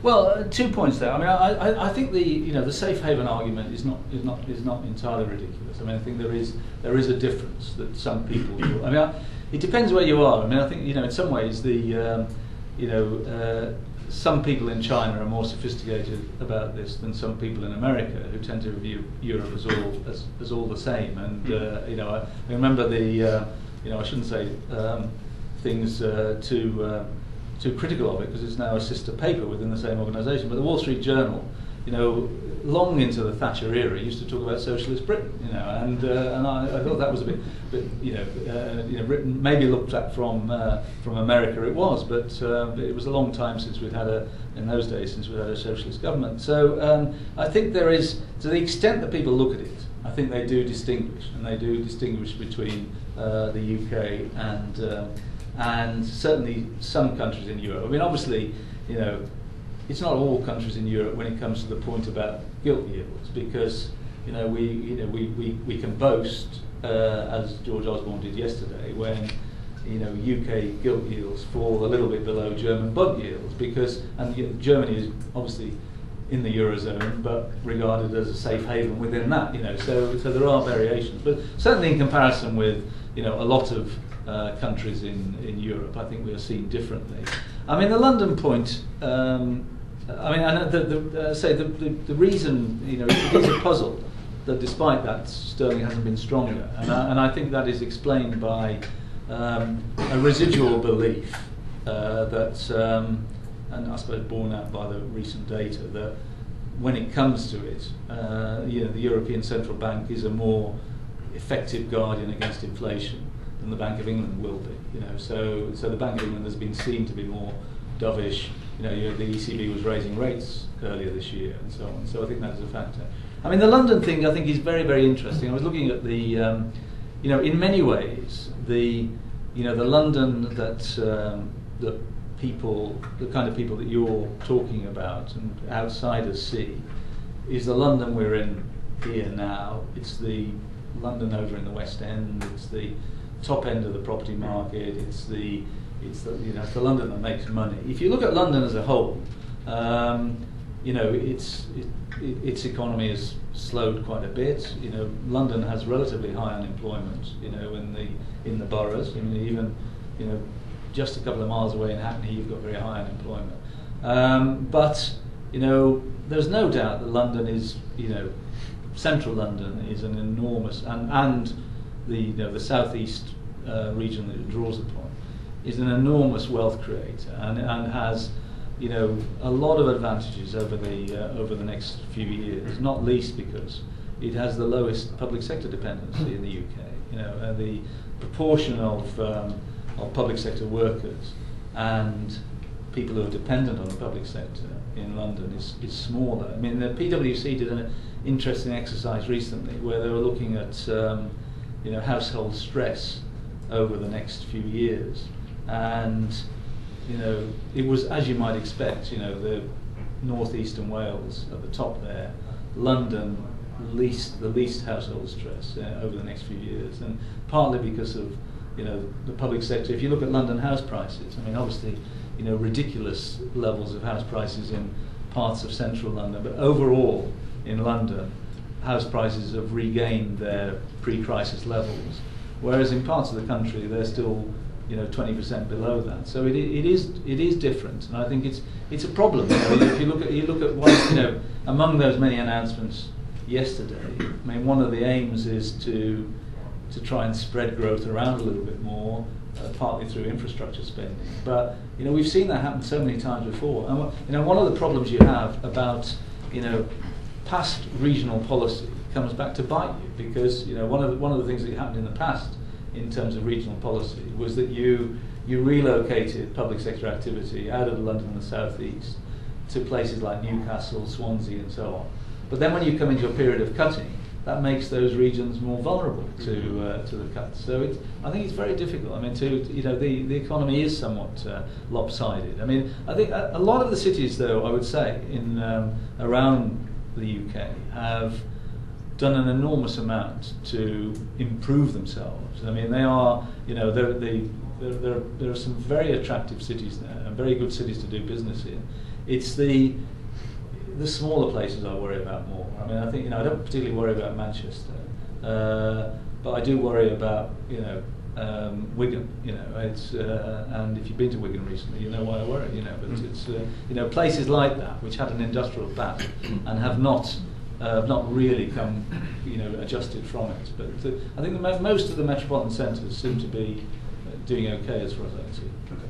Well, 2 points there. I mean, I think the safe haven argument is not entirely ridiculous. I mean, I think there is a difference that some people do. I mean, it depends where you are. I mean, I think in some ways some people in China are more sophisticated about this than some people in America, who tend to view Europe as all the same. And I remember I shouldn't say things too critical of it, because it's now a sister paper within the same organisation. But the Wall Street Journal, long into the Thatcher era, used to talk about socialist Britain, and I thought that was a bit written, maybe looked at from America. It was, but it was a long time since we'd had in those days, since we'd had a socialist government. So I think there is, to the extent that people look at it, I think they do distinguish, and they do distinguish between the UK and certainly some countries in Europe. I mean, obviously, it's not all countries in Europe when it comes to the point about gilt yields, because we can boast, as George Osborne did yesterday, when UK gilt yields fall a little bit below German bond yields, because Germany is obviously in the Eurozone, but regarded as a safe haven within that. So there are variations, but certainly in comparison with a lot of countries in Europe, I think we are seen differently. I mean, the London point. The reason it is a puzzle that despite that sterling hasn't been stronger, and I think that is explained by a residual belief that, and I suppose borne out by the recent data, that when it comes to it, the European Central Bank is a more effective guardian against inflation than the Bank of England will be. So the Bank of England has been seen to be more dovish. The ECB was raising rates earlier this year, and so on. So I think that is a factor. I mean, the London thing, I think, is very, very interesting. I was looking at the, in many ways, the London that people, the kind of people that you're talking about and outsiders see, is the London we're in here now. It's the London over in the West End. It's the top end of the property market. It's the London that makes money. If you look at London as a whole, its economy has slowed quite a bit. London has relatively high unemployment. In the boroughs. I mean, even just a couple of miles away in Hackney, you've got very high unemployment. But there's no doubt that London is, central London is an enormous, and the southeast region that it draws upon is an enormous wealth creator, and has a lot of advantages over the next few years, not least because it has the lowest public sector dependency in the UK. The proportion of public sector workers and people who are dependent on the public sector in London is smaller. I mean, the PwC did an interesting exercise recently where they were looking at household stress over the next few years, and it was, as you might expect, the northeast and Wales at the top there, London the least household stress over the next few years, and partly because of the public sector. If you look at London house prices, I mean, obviously ridiculous levels of house prices in parts of central London, but overall in London house prices have regained their pre-crisis levels, whereas in parts of the country they're still 20% below that. So it is different, and I think it's a problem. If you look at what among those many announcements yesterday, I mean, one of the aims is to try and spread growth around a little bit more, partly through infrastructure spending. But we've seen that happen so many times before. And one of the problems you have about past regional policy comes back to bite you, because one of the things that happened in the past in terms of regional policy was that you relocated public sector activity out of London and the southeast to places like Newcastle, Swansea, and so on. But then when you come into a period of cutting, that makes those regions more vulnerable to the cuts. So I think it's very difficult. I mean, the economy is somewhat lopsided. I mean, I think a lot of the cities, though, I would say, in around the UK have done an enormous amount to improve themselves. I mean, they are, the there are some very attractive cities there and very good cities to do business in. It's the smaller places I worry about more. I mean, I think, I don't particularly worry about Manchester, but I do worry about, Wigan. It's and if you've been to Wigan recently, you know why I worry. But it's places like that which had an industrial past and have not really come, adjusted from it. But I think most of the metropolitan centres seem to be doing okay as far as I can see. Okay.